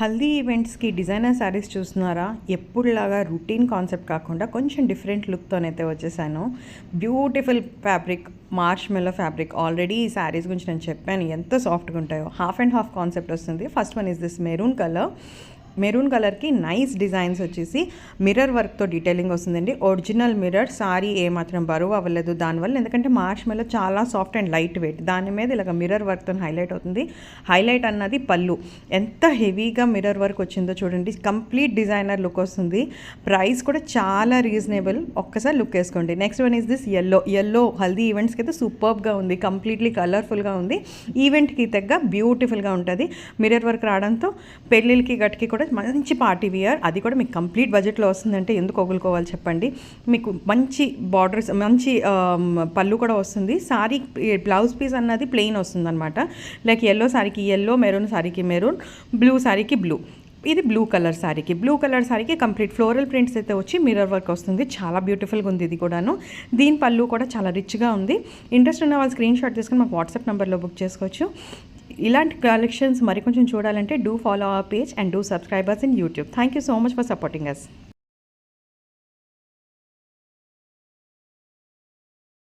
Haldi ఈవెంట్స్కి designer saris చూస్తున్నారా? ఎప్పుడులాగా routine concept కాకుండా కొంచెం డిఫరెంట్ లుక్తోనైతే వచ్చేసాను. బ్యూటిఫుల్ ఫ్యాబ్రిక్, మార్ష్ మెల్లో ఫ్యాబ్రిక్. ఆల్రెడీ ఈ శారీస్ గురించి నేను చెప్పాను ఎంత సాఫ్ట్గా ఉంటాయో. హాఫ్ అండ్ హాఫ్ కాన్సెప్ట్ వస్తుంది. First one is this maroon colour. Maroon కలర్కి నైస్ డిజైన్స్ వచ్చేసి మిర్రర్ వర్క్తో డీటెయిలింగ్ వస్తుందండి. Original mirror. సారీ ఏమాత్రం బరువు అవ్వలేదు దానివల్ల, ఎందుకంటే మార్ష్ మెల్లో చాలా సాఫ్ట్ అండ్ లైట్ వెయిట్. దాని మీద ఇలాగ మిర్రర్ వర్క్తో హైలైట్ అవుతుంది. హైలైట్ అన్నది పళ్ళు. ఎంత హెవీగా మిర్రర్ వర్క్ వచ్చిందో చూడండి. కంప్లీట్ డిజైనర్ లుక్ వస్తుంది. ప్రైస్ కూడా చాలా రీజనబుల్. ఒక్కసారి లుక్ వేసుకోండి. Next one is this yellow haldi ఈవెంట్స్కి అయితే సూపర్గా ఉంది. కంప్లీట్లీ కలర్ఫుల్గా ఉంది. ఈవెంట్కి తగ్గ బ్యూటిఫుల్గా ఉంటుంది. మిర్రర్ వర్క్ రావడంతో పెళ్ళిళ్ళకి గట్టికి కూడా మంచి పార్టీ వియర్. అది కూడా మీకు కంప్లీట్ బడ్జెట్లో వస్తుందంటే ఎందుకు వదులుకోవాలి చెప్పండి. మీకు మంచి బార్డర్స్, మంచి పళ్ళు కూడా వస్తుంది. సారీ బ్లౌజ్ పీస్ అన్నది ప్లెయిన్ వస్తుంది అనమాట. లైక్ ఎల్లో సారీకి ఎల్లో, మెరూన్ సారీకి మెరూన్, బ్లూ సారీకి బ్లూ. ఇది బ్లూ కలర్ సారీకి కంప్లీట్ ఫ్లోరల్ ప్రింట్స్ అయితే వచ్చి మిర్రర్ వర్క్ వస్తుంది. చాలా బ్యూటిఫుల్గా ఉంది ఇది కూడాను. దీని పళ్ళు కూడా చాలా రిచ్గా ఉంది. ఇంట్రెస్ట్ ఉన్న వాళ్ళు స్క్రీన్ షాట్ తీసుకుని మాకు వాట్సాప్ నెంబర్లో బుక్ చేసుకోవచ్చు. ఇలాంటి కలెక్షన్స్ మరి కొంచెం చూడాలంటే do follow our page and do subscribers in YouTube. Thank you so much for supporting us.